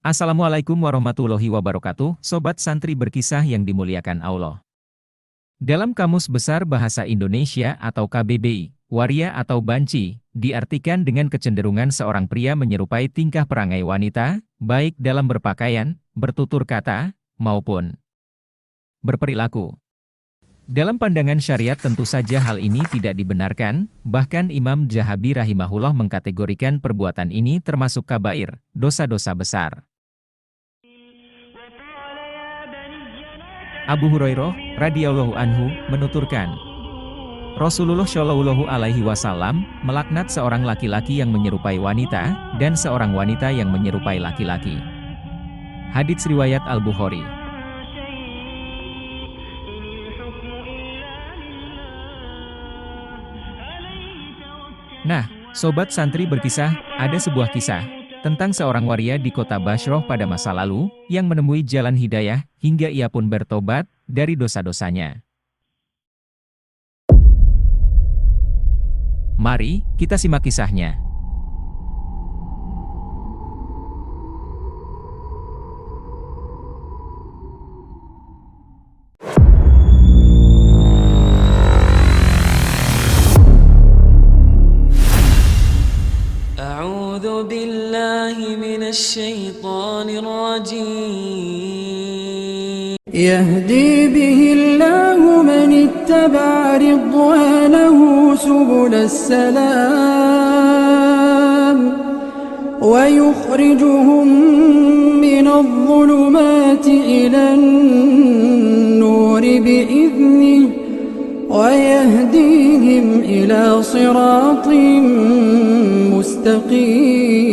Assalamualaikum warahmatullahi wabarakatuh, Sobat Santri Berkisah yang dimuliakan Allah. Dalam Kamus Besar Bahasa Indonesia atau KBBI, waria atau banci, diartikan dengan kecenderungan seorang pria menyerupai tingkah perangai wanita, baik dalam berpakaian, bertutur kata, maupun berperilaku. Dalam pandangan syariat tentu saja hal ini tidak dibenarkan, bahkan Imam Dzahabi rahimahullah mengkategorikan perbuatan ini termasuk kabair, dosa-dosa besar. Abu Hurairah radhiyallahu anhu menuturkan, Rasulullah Shallallahu alaihi wasallam melaknat seorang laki-laki yang menyerupai wanita dan seorang wanita yang menyerupai laki-laki. Hadits riwayat Al-Bukhari. Nah, Sobat Santri Berkisah, ada sebuah kisah tentang seorang waria di kota Bashrah pada masa lalu, yang menemui jalan hidayah, hingga ia pun bertobat dari dosa-dosanya. Mari, kita simak kisahnya. أعوذ بالله من الشيطان الرجيم يهدي به الله من اتبع رضوانه سبل السلام ويخرجهم من الظلمات إلى النور بإذنه ويهديهم إلى صراط مستقيم.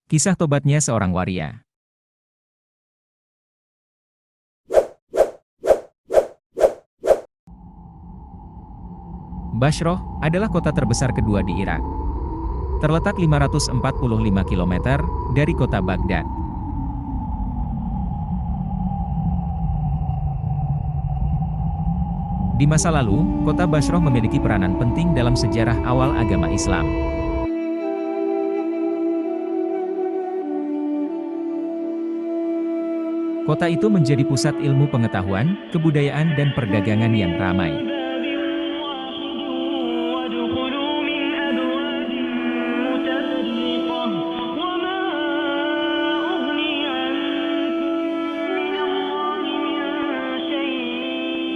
Kisah tobatnya seorang waria. Bashrah adalah kota terbesar kedua di Irak. Terletak 545 km dari kota Baghdad. Di masa lalu, kota Bashrah memiliki peranan penting dalam sejarah awal agama Islam. Kota itu menjadi pusat ilmu pengetahuan, kebudayaan dan perdagangan yang ramai.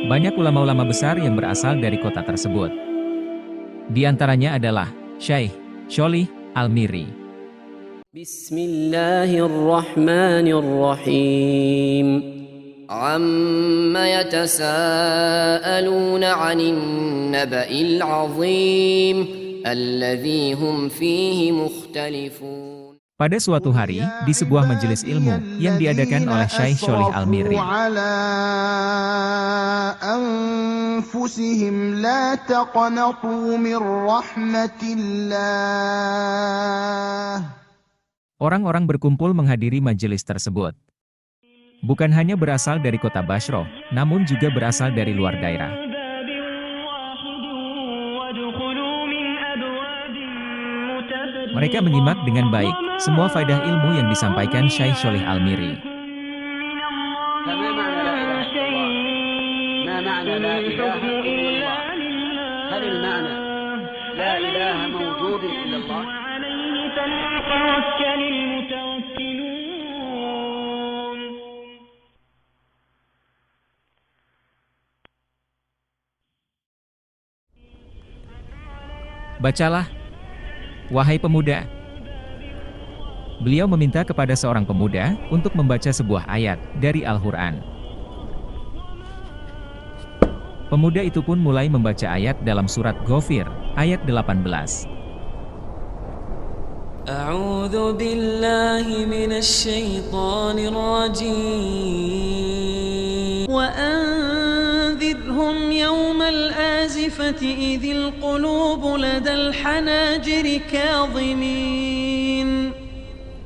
Banyak ulama-ulama besar yang berasal dari kota tersebut. Di antaranya adalah Syekh Sholih Al-Miri. Bismillahirrahmanirrahim. Amma yatasaaluna 'anil naba'il 'azim alladzi hum fihi mukhtalifun. Pada suatu hari, di sebuah majelis ilmu yang diadakan oleh Syekh Sholih Al-Miri, orang-orang berkumpul menghadiri majelis tersebut. Bukan hanya berasal dari kota Bashrah, namun juga berasal dari luar daerah. Mereka menyimak dengan baik semua faedah ilmu yang disampaikan Syekh Sholih Al-Miri. Bacalah, wahai pemuda. Beliau meminta kepada seorang pemuda untuk membaca sebuah ayat dari Al-Quran. Pemuda itu pun mulai membaca ayat dalam surat Ghafir, ayat 18. A'udzu billahi minasy syaithanir rajim. Wa anzirhum yawmal azifati idzil qulubu ladal hanajiri kadhimin.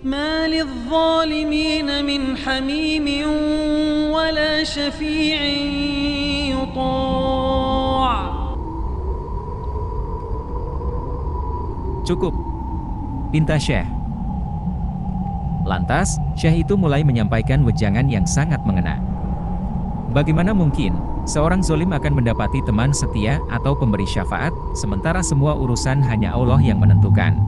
ما للظالمين من حميم ولا شفيع يطاع. Cukup, pinta Syekh. Lantas, Syekh itu mulai menyampaikan wejangan yang sangat mengena. Bagaimana mungkin seorang zolim akan mendapati teman setia atau pemberi syafaat, sementara semua urusan hanya Allah yang menentukan?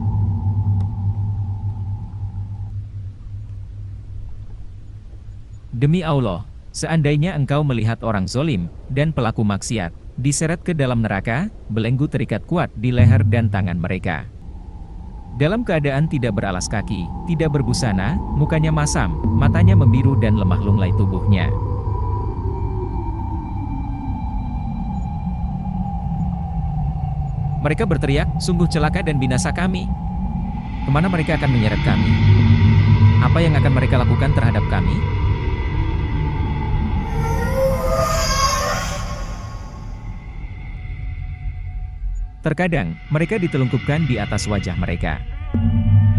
Demi Allah, seandainya engkau melihat orang zolim dan pelaku maksiat diseret ke dalam neraka, belenggu terikat kuat di leher dan tangan mereka. Dalam keadaan tidak beralas kaki, tidak berbusana, mukanya masam, matanya membiru dan lemah lunglai tubuhnya. Mereka berteriak, sungguh celaka dan binasa kami. Kemana mereka akan menyeret kami? Apa yang akan mereka lakukan terhadap kami? Terkadang, mereka ditelungkupkan di atas wajah mereka.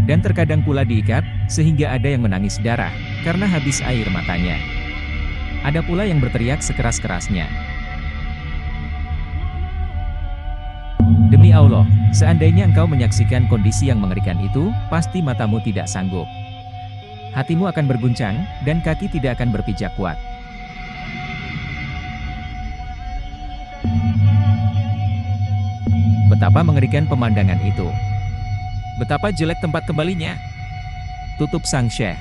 Dan terkadang pula diikat, sehingga ada yang menangis darah, karena habis air matanya. Ada pula yang berteriak sekeras-kerasnya. Demi Allah, seandainya engkau menyaksikan kondisi yang mengerikan itu, pasti matamu tidak sanggup. Hatimu akan berguncang, dan kaki tidak akan berpijak kuat. Betapa mengerikan pemandangan itu. Betapa jelek tempat kembalinya. Tutup sang Syekh.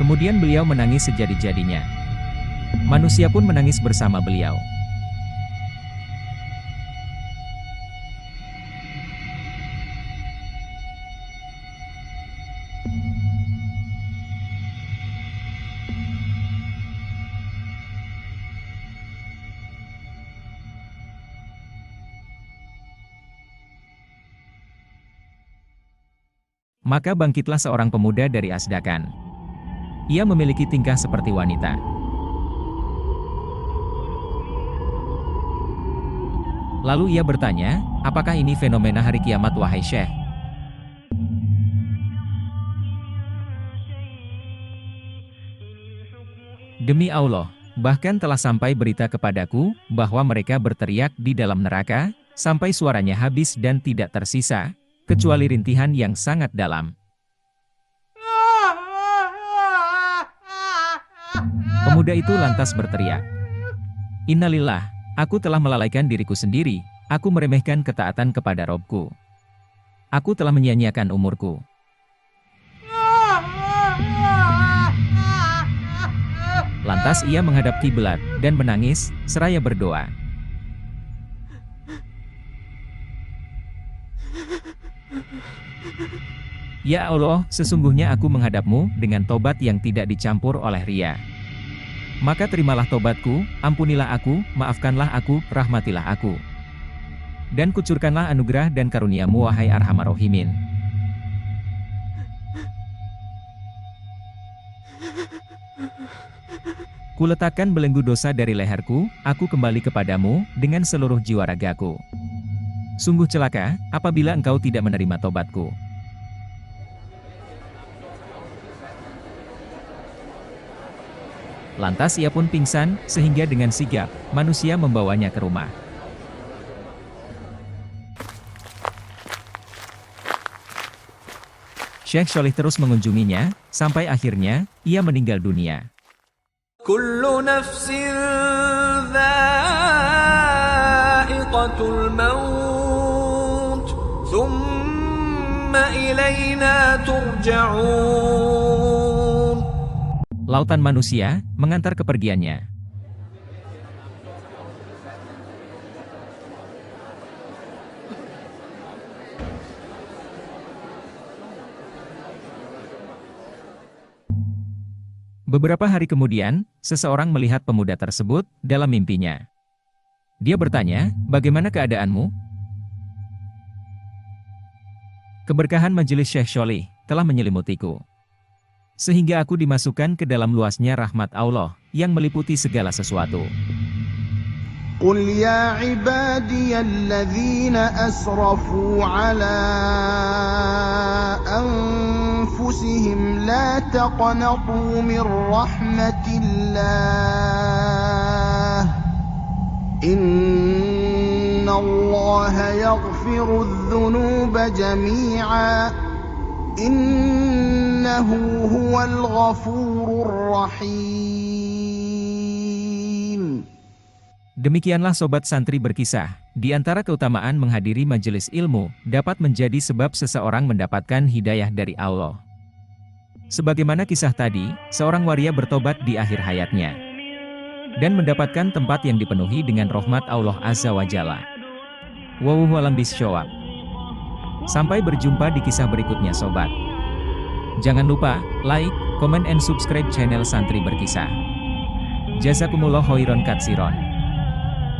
Kemudian beliau menangis sejadi-jadinya. Manusia pun menangis bersama beliau. Maka bangkitlah seorang pemuda dari Asdakan. Ia memiliki tingkah seperti wanita. Lalu ia bertanya, apakah ini fenomena hari kiamat wahai Syekh? Demi Allah, bahkan telah sampai berita kepadaku, bahwa mereka berteriak di dalam neraka, sampai suaranya habis dan tidak tersisa, kecuali rintihan yang sangat dalam. Pemuda itu lantas berteriak, Innalillah, aku telah melalaikan diriku sendiri, aku meremehkan ketaatan kepada Robku. Aku telah menyia-nyiakan umurku. Lantas ia menghadap kiblat, dan menangis, seraya berdoa. Ya Allah, sesungguhnya aku menghadapmu dengan tobat yang tidak dicampur oleh ria. Maka terimalah tobatku, ampunilah aku, maafkanlah aku, rahmatilah aku. Dan kucurkanlah anugerah dan karuniamu wahai Arhamar Rahimin. Kuletakkan belenggu dosa dari leherku, aku kembali kepadamu, dengan seluruh jiwa ragaku. Sungguh celaka, apabila engkau tidak menerima tobatku. Lantas ia pun pingsan, sehingga dengan sigap, manusia membawanya ke rumah. Syekh Sholih terus mengunjunginya, sampai akhirnya, ia meninggal dunia. Kullu nafsin dha'iqatul maut, thumma ilayna turja'un. Lautan manusia, mengantar kepergiannya. Beberapa hari kemudian, seseorang melihat pemuda tersebut dalam mimpinya. Dia bertanya, bagaimana keadaanmu? Keberkahan majelis Syekh Sholih telah menyelimutiku, sehingga aku dimasukkan ke dalam luasnya rahmat Allah, yang meliputi segala sesuatu. قل يا عبادي الذين أسرفوا على أنفسهم لا تقنطوا من رحمة الله إن الله يغفر الذنوب جميعا إنه هو الغفور الرحيم. Demikianlah Sobat Santri Berkisah, di antara keutamaan menghadiri majelis ilmu, dapat menjadi sebab seseorang mendapatkan hidayah dari Allah. Sebagaimana kisah tadi, seorang waria bertobat di akhir hayatnya, dan mendapatkan tempat yang dipenuhi dengan rahmat Allah Azza wa Jalla. Wallahu a'lam bishawab. Sampai berjumpa di kisah berikutnya Sobat. Jangan lupa, like, comment and subscribe channel Santri Berkisah. Jazakumullah khairan katsiron.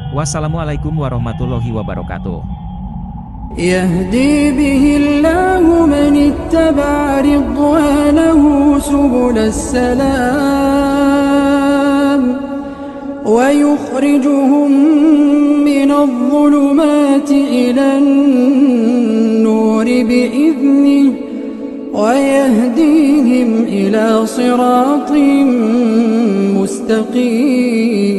Wassalamualaikum warahmatullahi wabarakatuh. يهدي به الله من اتبع رضوانه سبل السلام ويخرجهم من الظلمات إلى النور بإذنه ويهديهم إلى صراط مستقيم.